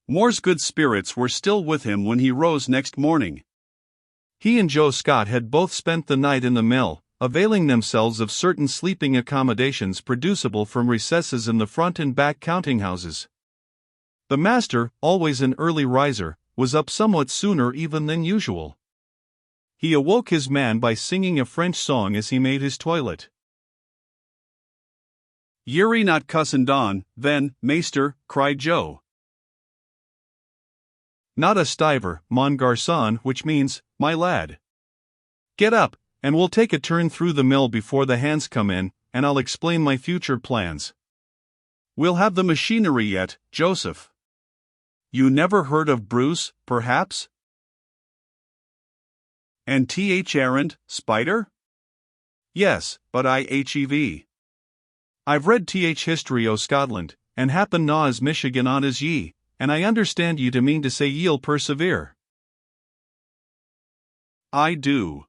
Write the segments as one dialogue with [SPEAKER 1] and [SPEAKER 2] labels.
[SPEAKER 1] Moore's good spirits were still with him when he rose next morning. He and Joe Scott had both spent the night in the mill, availing themselves of certain sleeping accommodations producible from recesses in the front and back counting houses. The master, always an early riser, was up somewhat sooner even than usual. He awoke his man by singing a French song as he made his toilet. "Yuri not cussin' Don, then, meester," cried Joe. "Not a stiver, mon garçon," which means, "my lad. Get up, and we'll take a turn through the mill before the hands come in, and I'll explain my future plans." "We'll have the machinery yet, Joseph. You never heard of Bruce, perhaps? And Th. Errand, Spider?" "Yes, but I.H.E.V. I've read Th. History o' Scotland, and happen na as Michigan on as ye, and I understand ye to mean to say ye'll persevere." "I do."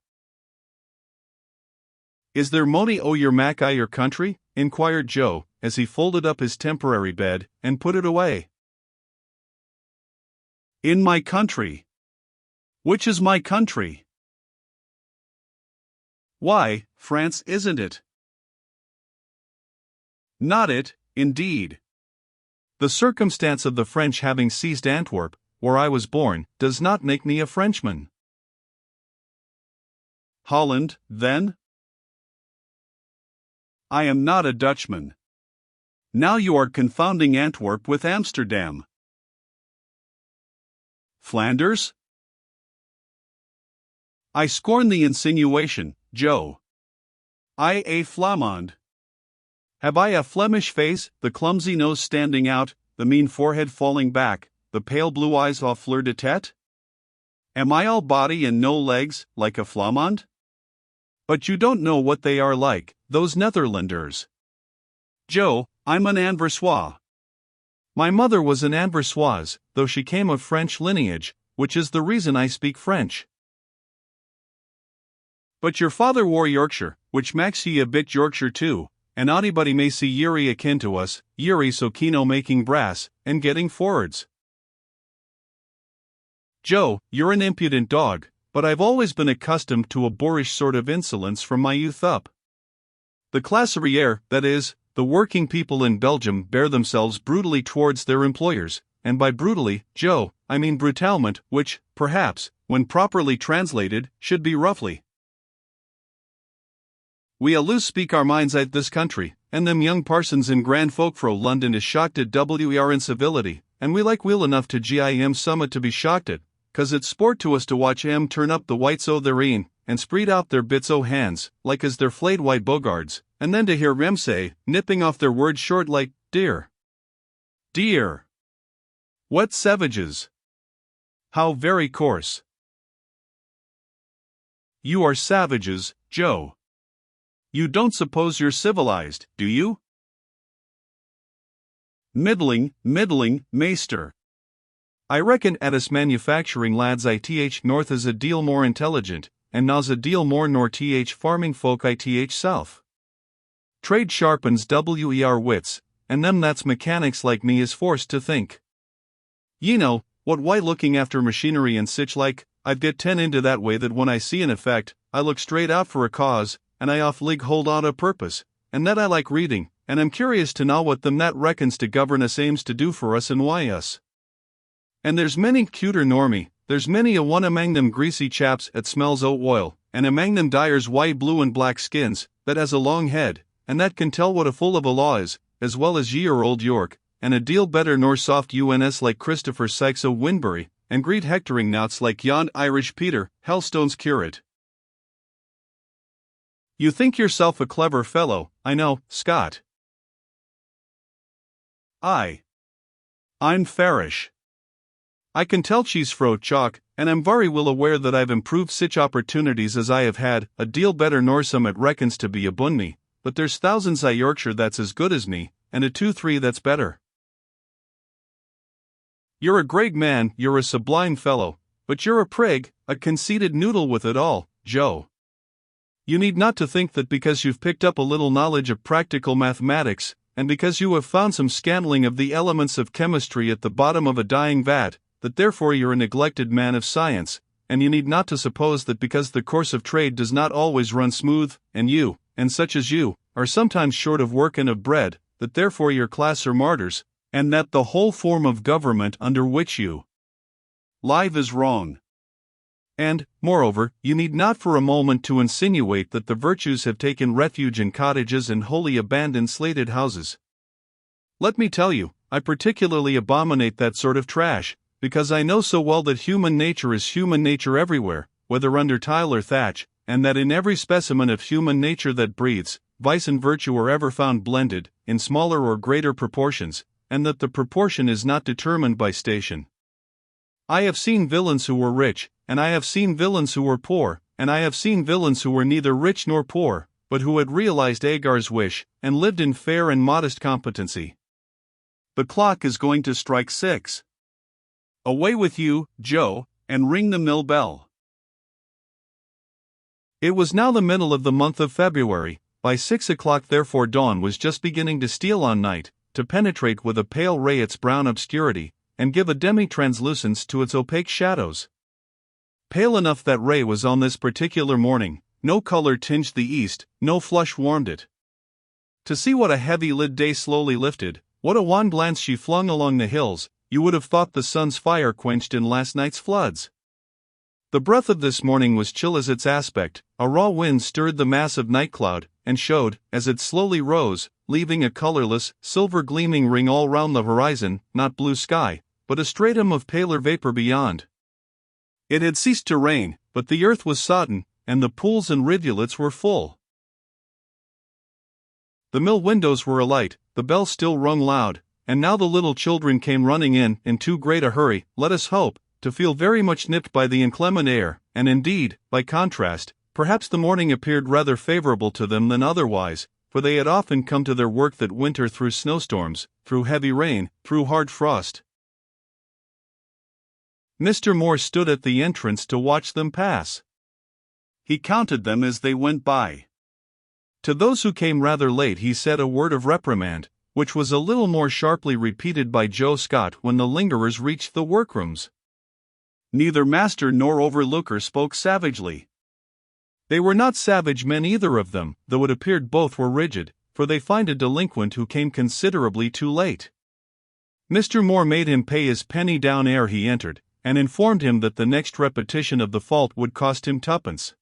[SPEAKER 1] "Is there mony o' your Mac I your country?" inquired Joe, as he folded up his temporary bed and put it away. "In my country. Which is my country?" "Why, France, isn't it?" "Not it, indeed. The circumstance of the French having seized Antwerp, where I was born, does not make me a Frenchman." "Holland, then?" "I am not a Dutchman. Now you are confounding Antwerp with Amsterdam." "Flanders?" "I scorn the insinuation, Joe. I a Flamand. Have I a Flemish face, the clumsy nose standing out, the mean forehead falling back, the pale blue eyes au fleur de tête? Am I all body and no legs, like a Flamand? But you don't know what they are like, those Netherlanders. Joe, I'm an Anversois. My mother was an Anversoise, though she came of French lineage, which is the reason I speak French." "But your father wore Yorkshire, which makes ye a bit Yorkshire too, and anybody may see Yuri akin to us, Yuri so keen o' making brass, and getting forwards." "Joe, you're an impudent dog, but I've always been accustomed to a boorish sort of insolence from my youth up. The classerie, that is, the working people in Belgium bear themselves brutally towards their employers, and by brutally, Joe, I mean brutalement, which, perhaps, when properly translated, should be roughly. We allus speak our minds at this country, and them young parsons in grand folk fro London is shocked at WER incivility, and we like weel enough to GIM summat to be shocked at, 'cause it's sport to us to watch 'em turn up the whites o' their een, and spread out their bits o' hands, like as their flayed white bogards, and then to hear 'em say, nipping off their words short like, dear. Dear. What savages. How very coarse. You are savages, Joe. You don't suppose you're civilized, do you?" Middling, meester. I reckon at us manufacturing lads ith north is a deal more intelligent, and na's a deal more nor th farming folk ith south. Trade sharpens wer wits, and them that's mechanics like me is forced to think. Ye know, what why looking after machinery and sich like, I've get 10 into that way that when I see an effect, I look straight out for a cause, and I off lig hold on a purpose, and that I like reading, and I'm curious to know what them that reckons to govern us aims to do for us and why us. And there's many cuter nor me, there's many a one amang them greasy chaps at smells o' oil, and amang them dyers white, blue and black skins, that has a long head, and that can tell what a fool of a law is, as well as ye or old York, and a deal better nor soft uns like Christopher Sykes o' Winbury, and great hectoring nouts like yon Irish Peter, Helstone's curate. You think yourself a clever fellow, I know, Scott. I'm fairish. I can tell she's fro chalk, and I'm very well aware that I've improved sich opportunities as I have had, a deal better nor some it reckons to be abun me, but there's thousands I Yorkshire that's as good as me, and a 2-3 that's better. You're a great man, you're a sublime fellow, but you're a prig, a conceited noodle with it all, Joe. You need not to think that because you've picked up a little knowledge of practical mathematics, and because you have found some scantling of the elements of chemistry at the bottom of a dying vat, that therefore you're a neglected man of science, and you need not to suppose that because the course of trade does not always run smooth, and you, and such as you, are sometimes short of work and of bread, that therefore your class are martyrs, and that the whole form of government under which you live is wrong. And, moreover, you need not for a moment to insinuate that the virtues have taken refuge in cottages and wholly abandoned slated houses. Let me tell you, I particularly abominate that sort of trash, because I know so well that human nature is human nature everywhere, whether under tile or thatch, and that in every specimen of human nature that breathes, vice and virtue are ever found blended, in smaller or greater proportions, and that the proportion is not determined by station. I have seen villains who were rich, and I have seen villains who were poor, and I have seen villains who were neither rich nor poor, but who had realized Agar's wish, and lived in fair and modest competency. The clock is going to strike 6. Away with you, Joe, and ring the mill bell. It was now the middle of the month of February. By 6 o'clock therefore dawn was just beginning to steal on night, to penetrate with a pale ray its brown obscurity, and give a demi-translucence to its opaque shadows. Pale enough that ray was on this particular morning, no color tinged the east, no flush warmed it. To see what a heavy-lid day slowly lifted, what a wan glance she flung along the hills, you would have thought the sun's fire quenched in last night's floods. The breath of this morning was chill as its aspect, a raw wind stirred the mass of night cloud, and showed, as it slowly rose, leaving a colorless, silver-gleaming ring all round the horizon, not blue sky, but a stratum of paler vapor beyond. It had ceased to rain, but the earth was sodden, and the pools and rivulets were full. The mill windows were alight, the bell still rung loud, and now the little children came running in too great a hurry, let us hope, to feel very much nipped by the inclement air, and indeed, by contrast, perhaps the morning appeared rather favorable to them than otherwise, for they had often come to their work that winter through snowstorms, through heavy rain, through hard frost. Mr. Moore stood at the entrance to watch them pass. He counted them as they went by. To those who came rather late he said a word of reprimand, which was a little more sharply repeated by Joe Scott when the lingerers reached the workrooms. Neither master nor overlooker spoke savagely. They were not savage men either of them, though it appeared both were rigid, for they fined a delinquent who came considerably too late. Mr. Moore made him pay his penny down ere he entered, and informed him that the next repetition of the fault would cost him 2d.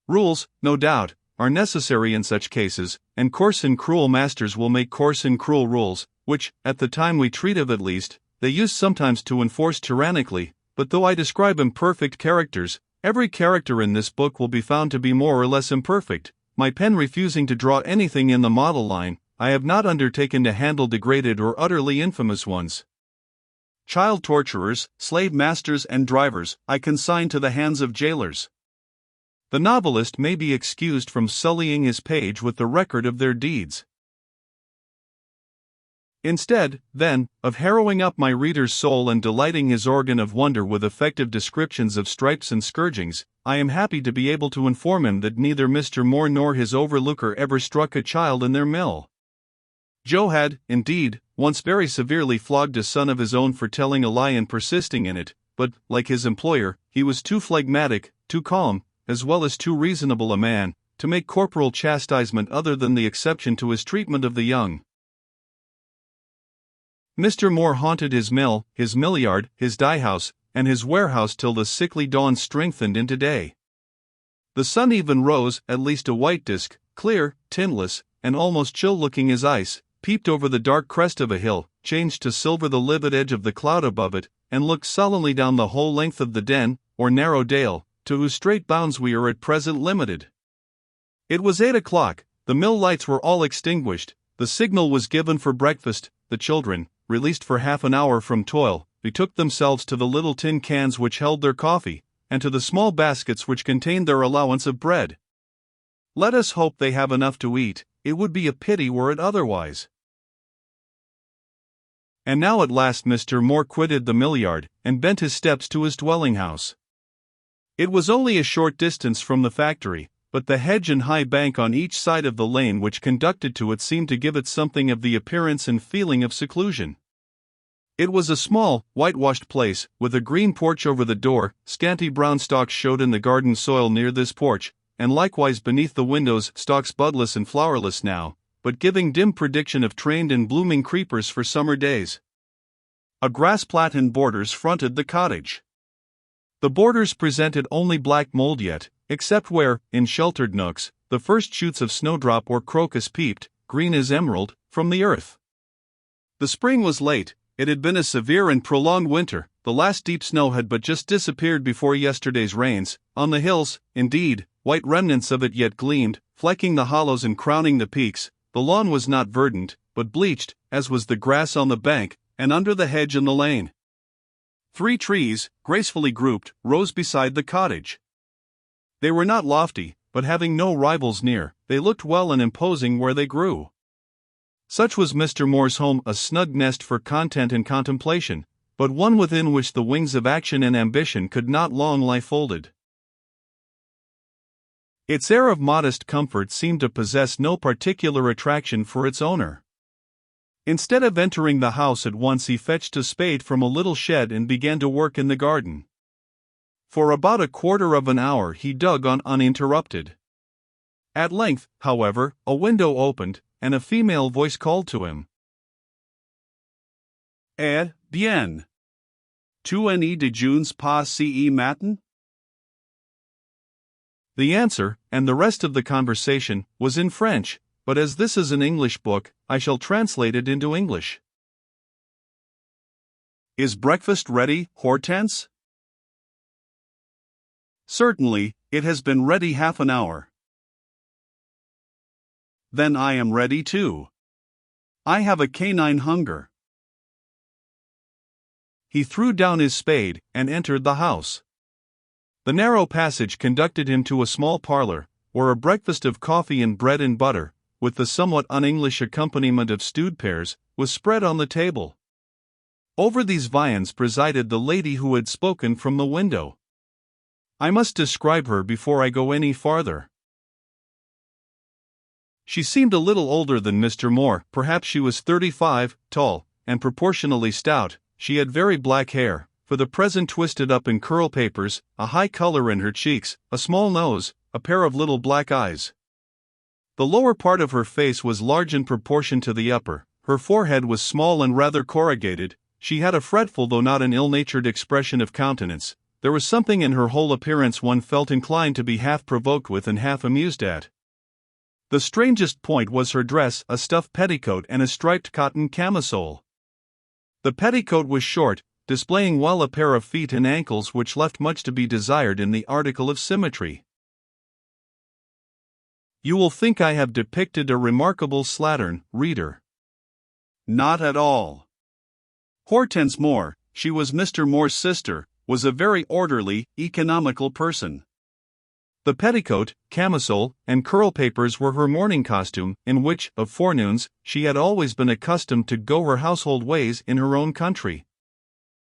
[SPEAKER 1] Rules, no doubt, are necessary in such cases, and coarse and cruel masters will make coarse and cruel rules, which, at the time we treat of at least, they use sometimes to enforce tyrannically, but though I describe imperfect characters, every character in this book will be found to be more or less imperfect. My pen refusing to draw anything in the model line, I have not undertaken to handle degraded or utterly infamous ones. Child torturers, slave masters and drivers, I consign to the hands of jailers. The novelist may be excused from sullying his page with the record of their deeds. Instead, then, of harrowing up my reader's soul and delighting his organ of wonder with effective descriptions of stripes and scourgings, I am happy to be able to inform him that neither Mr. Moore nor his overlooker ever struck a child in their mill. Joe had, indeed, once very severely flogged a son of his own for telling a lie and persisting in it, but, like his employer, he was too phlegmatic, too calm, as well as too reasonable a man, to make corporal chastisement other than the exception to his treatment of the young. Mr. Moore haunted his mill, his millyard, his dye-house, and his warehouse till the sickly dawn strengthened into day. The sun even rose, at least a white disk, clear, tintless, and almost chill-looking as ice, peeped over the dark crest of a hill, changed to silver the livid edge of the cloud above it, and looked sullenly down the whole length of the den, or narrow dale, to whose straight bounds we are at present limited. It was 8 o'clock, the mill lights were all extinguished, the signal was given for breakfast, the children, released for half an hour from toil, betook themselves to the little tin cans which held their coffee, and to the small baskets which contained their allowance of bread. Let us hope they have enough to eat, it would be a pity were it otherwise. And now at last Mr. Moore quitted the millyard, and bent his steps to his dwelling-house. It was only a short distance from the factory, but the hedge and high bank on each side of the lane which conducted to it seemed to give it something of the appearance and feeling of seclusion. It was a small, whitewashed place, with a green porch over the door. Scanty brown stalks showed in the garden soil near this porch, and likewise beneath the windows stalks budless and flowerless now, but giving dim prediction of trained and blooming creepers for summer days. A grass plat and borders fronted the cottage. The borders presented only black mold yet, except where, in sheltered nooks, the first shoots of snowdrop or crocus peeped, green as emerald, from the earth. The spring was late. It had been a severe and prolonged winter. The last deep snow had but just disappeared before yesterday's rains. On the hills, indeed, white remnants of it yet gleamed, flecking the hollows and crowning the peaks. The lawn was not verdant, but bleached, as was the grass on the bank, and under the hedge in the lane. 3 trees, gracefully grouped, rose beside the cottage. They were not lofty, but having no rivals near, they looked well and imposing where they grew. Such was Mr. Moore's home, a snug nest for content and contemplation, but one within which the wings of action and ambition could not long lie folded. Its air of modest comfort seemed to possess no particular attraction for its owner. Instead of entering the house at once, he fetched a spade from a little shed and began to work in the garden. For about a quarter of an hour he dug on uninterrupted. At length, however, a window opened, and a female voice called to him. "Eh bien. Tu en de junes pas ce matin?" The answer, and the rest of the conversation, was in French, but as this is an English book, I shall translate it into English. "Is breakfast ready, Hortense?" "Certainly, it has been ready half an hour." "Then I am ready too. I have a canine hunger." He threw down his spade, and entered the house. The narrow passage conducted him to a small parlor, where a breakfast of coffee and bread and butter, with the somewhat un-English accompaniment of stewed pears, was spread on the table. Over these viands presided the lady who had spoken from the window. I must describe her before I go any farther. She seemed a little older than Mr. Moore. Perhaps she was 35, tall, and proportionally stout. She had very black hair, for the present twisted up in curl papers, a high color in her cheeks, a small nose, a pair of little black eyes. The lower part of her face was large in proportion to the upper. Her forehead was small and rather corrugated. She had a fretful though not an ill-natured expression of countenance. There was something in her whole appearance one felt inclined to be half provoked with and half amused at. The strangest point was her dress, a stuff petticoat and a striped cotton camisole. The petticoat was short, displaying well a pair of feet and ankles which left much to be desired in the article of symmetry. You will think I have depicted a remarkable slattern, reader. Not at all. Hortense Moore, she was Mr. Moore's sister, was a very orderly, economical person. The petticoat, camisole, and curl papers were her morning costume, in which, of forenoons, she had always been accustomed to go her household ways in her own country.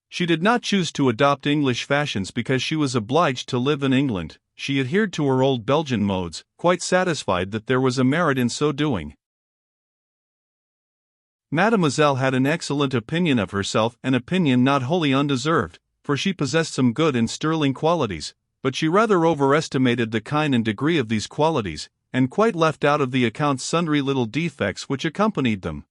[SPEAKER 1] She did not choose to adopt English fashions because she was obliged to live in England. She adhered to her old Belgian modes, quite satisfied that there was a merit in so doing. Mademoiselle had an excellent opinion of herself, an opinion not wholly undeserved, for she possessed some good and sterling qualities, but she rather overestimated the kind and degree of these qualities, and quite left out of the account sundry little defects which accompanied them.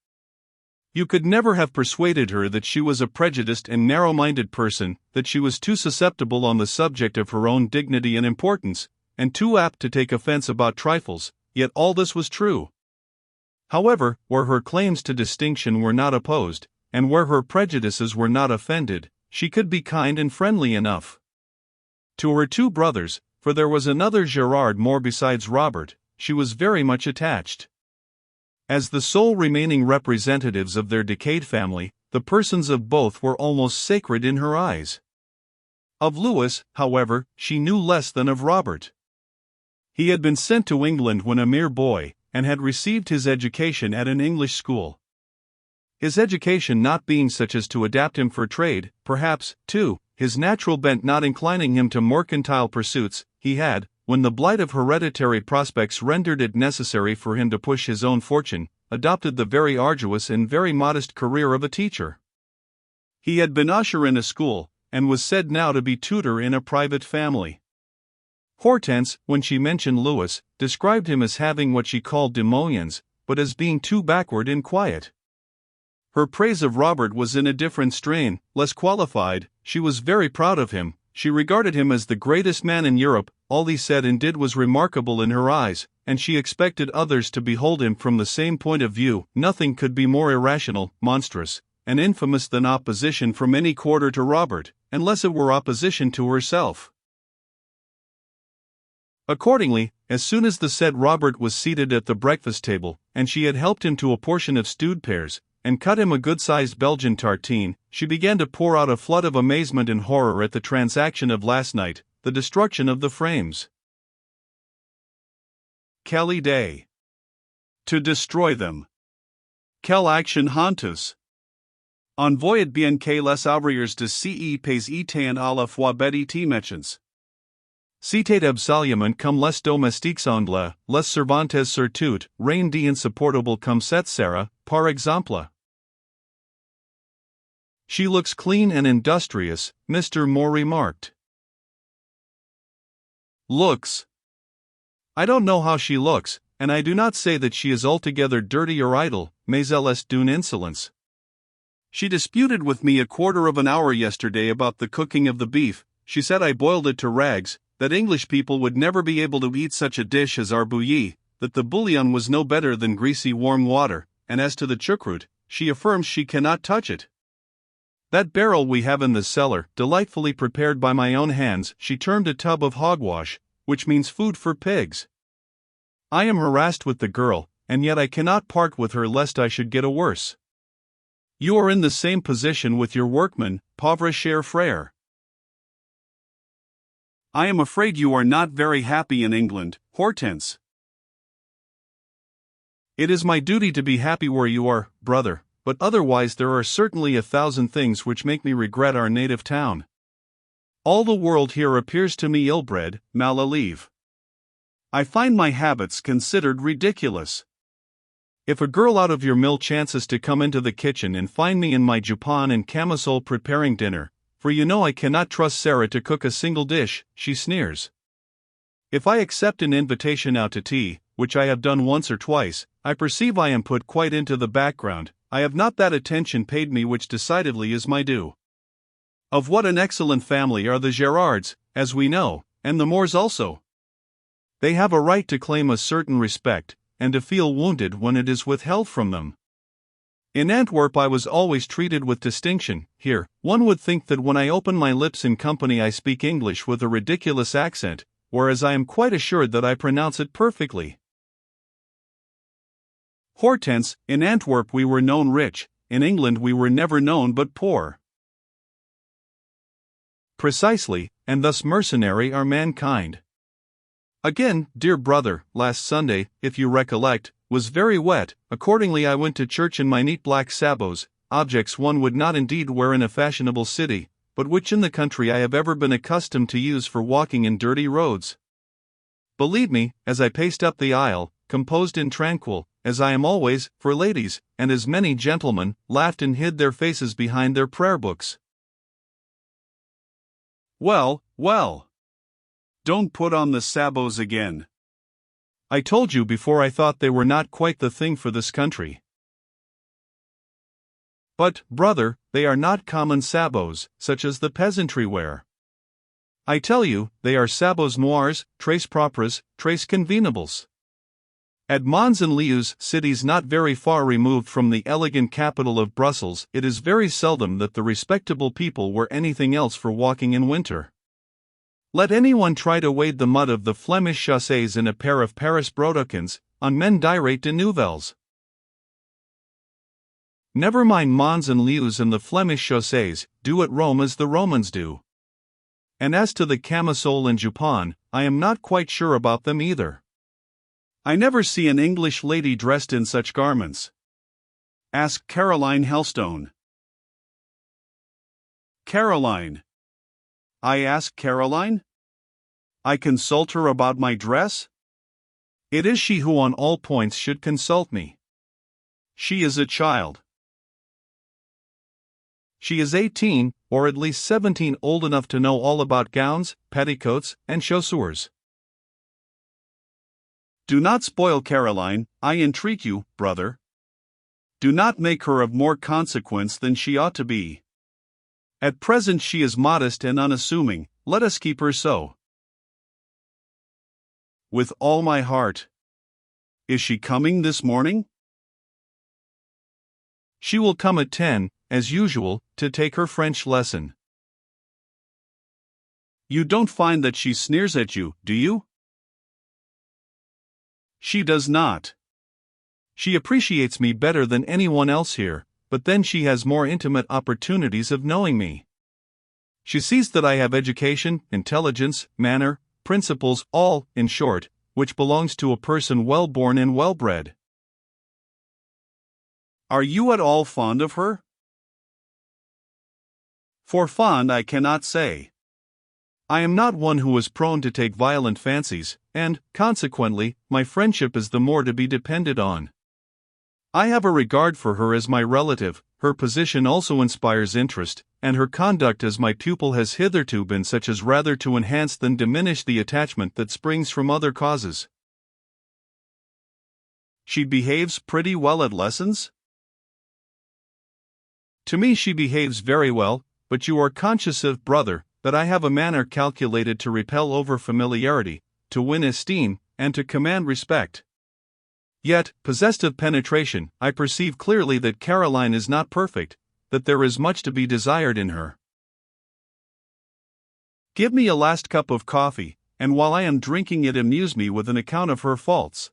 [SPEAKER 1] You could never have persuaded her that she was a prejudiced and narrow-minded person, that she was too susceptible on the subject of her own dignity and importance, and too apt to take offense about trifles, yet all this was true. However, where her claims to distinction were not opposed, and where her prejudices were not offended, she could be kind and friendly enough. To her 2 brothers, for there was another Gerard Moore besides Robert, she was very much attached. As the sole remaining representatives of their decayed family, the persons of both were almost sacred in her eyes. Of Louis, however, she knew less than of Robert. He had been sent to England when a mere boy, and had received his education at an English school. His education not being such as to adapt him for trade, perhaps, too, his natural bent not inclining him to mercantile pursuits, he had, when the blight of hereditary prospects rendered it necessary for him to push his own fortune, adopted the very arduous and very modest career of a teacher. He had been usher in a school, and was said now to be tutor in a private family. Hortense, when she mentioned Louis, described him as having what she called emotions, but as being too backward and quiet. Her praise of Robert was in a different strain, less qualified. She was very proud of him. She regarded him as the greatest man in Europe. All he said and did was remarkable in her eyes, and she expected others to behold him from the same point of view. Nothing could be more irrational, monstrous, and infamous than opposition from any quarter to Robert, unless it were opposition to herself. Accordingly, as soon as the said Robert was seated at the breakfast table, and she had helped him to a portion of stewed pears, and cut him a good-sized Belgian tartine, she began to pour out a flood of amazement and horror at the transaction of last night, the destruction of the frames. Quelle idée! To destroy them. Quelle action honteuse! On voyait bien que les ouvriers de ce pays étaient à la fois bêtes et méchants. C'était absolument comme les domestiques anglais, les servantes surtout, rien d'insupportable comme cette Sarah, par exemple. She looks clean and industrious, Mr. Moore remarked. Looks. I don't know how she looks, and I do not say that she is altogether dirty or idle, mais elle est d'une insolence. She disputed with me a quarter of an hour yesterday about the cooking of the beef. She said I boiled it to rags, that English people would never be able to eat such a dish as our bouillie, that the bouillon was no better than greasy warm water, and as to the choucroute, she affirms she cannot touch it. That barrel we have in the cellar, delightfully prepared by my own hands, she termed a tub of hogwash, which means food for pigs. I am harassed with the girl, and yet I cannot part with her lest I should get a worse. You are in the same position with your workmen, pauvre cher frère. I am afraid you are not very happy in England, Hortense. It is my duty to be happy where you are, brother, but otherwise there are certainly 1,000 things which make me regret our native town. All the world here appears to me ill-bred, mal à l'aise. I find my habits considered ridiculous. If a girl out of your mill chances to come into the kitchen and find me in my jupon and camisole preparing dinner, for you know I cannot trust Sarah to cook a single dish, she sneers. If I accept an invitation out to tea, which I have done once or twice, I perceive I am put quite into the background. I have not that attention paid me which decidedly is my due. Of what an excellent family are the Gerards, as we know, and the Moores also. They have a right to claim a certain respect, and to feel wounded when it is withheld from them. In Antwerp I was always treated with distinction. Here, one would think that when I open my lips in company I speak English with a ridiculous accent, whereas I am quite assured that I pronounce it perfectly. Hortense, in Antwerp we were known rich, in England we were never known but poor. Precisely, and thus mercenary are mankind. Again, dear brother, last Sunday, if you recollect, was very wet. Accordingly I went to church in my neat black sabots, objects one would not indeed wear in a fashionable city, but which in the country I have ever been accustomed to use for walking in dirty roads. Believe me, as I paced up the aisle, composed and tranquil, as I am always, for ladies, and as many gentlemen, laughed and hid their faces behind their prayer books. Well, well. Don't put on the sabots again. I told you before I thought they were not quite the thing for this country. But, brother, they are not common sabots, such as the peasantry wear. I tell you, they are sabots noirs, tres propres, tres convenables. At Mons and Leuze, cities not very far removed from the elegant capital of Brussels, it is very seldom that the respectable people wear anything else for walking in winter. Let anyone try to wade the mud of the Flemish chaussées in a pair of Paris brodequins, on men direct de nouvelles. Never mind Mons and Leuze and the Flemish chaussées, do at Rome as the Romans do. And as to the camisole and jupon, I am not quite sure about them either. I never see an English lady dressed in such garments. Ask Caroline Helstone. Caroline. I ask Caroline? I consult her about my dress? It is she who on all points should consult me. She is a child. She is 18, or at least 17, old enough to know all about gowns, petticoats, and chaussures. Do not spoil Caroline, I entreat you, brother. Do not make her of more consequence than she ought to be. At present she is modest and unassuming, let us keep her so. With all my heart. Is she coming this morning? She will come at 10, as usual, to take her French lesson. You don't find that she sneers at you, do you? She does not. She appreciates me better than anyone else here, but then she has more intimate opportunities of knowing me. She sees that I have education, intelligence, manner, principles, all, in short, which belongs to a person well-born and well-bred. Are you at all fond of her? For fond I cannot say. I am not one who is prone to take violent fancies, and, consequently, my friendship is the more to be depended on. I have a regard for her as my relative, her position also inspires interest, and her conduct as my pupil has hitherto been such as rather to enhance than diminish the attachment that springs from other causes. She behaves pretty well at lessons? To me she behaves very well, but you are conscious of, brother, that I have a manner calculated to repel over familiarity, to win esteem, and to command respect. Yet, possessed of penetration, I perceive clearly that Caroline is not perfect, that there is much to be desired in her. Give me a last cup of coffee, and while I am drinking it amuse me with an account of her faults.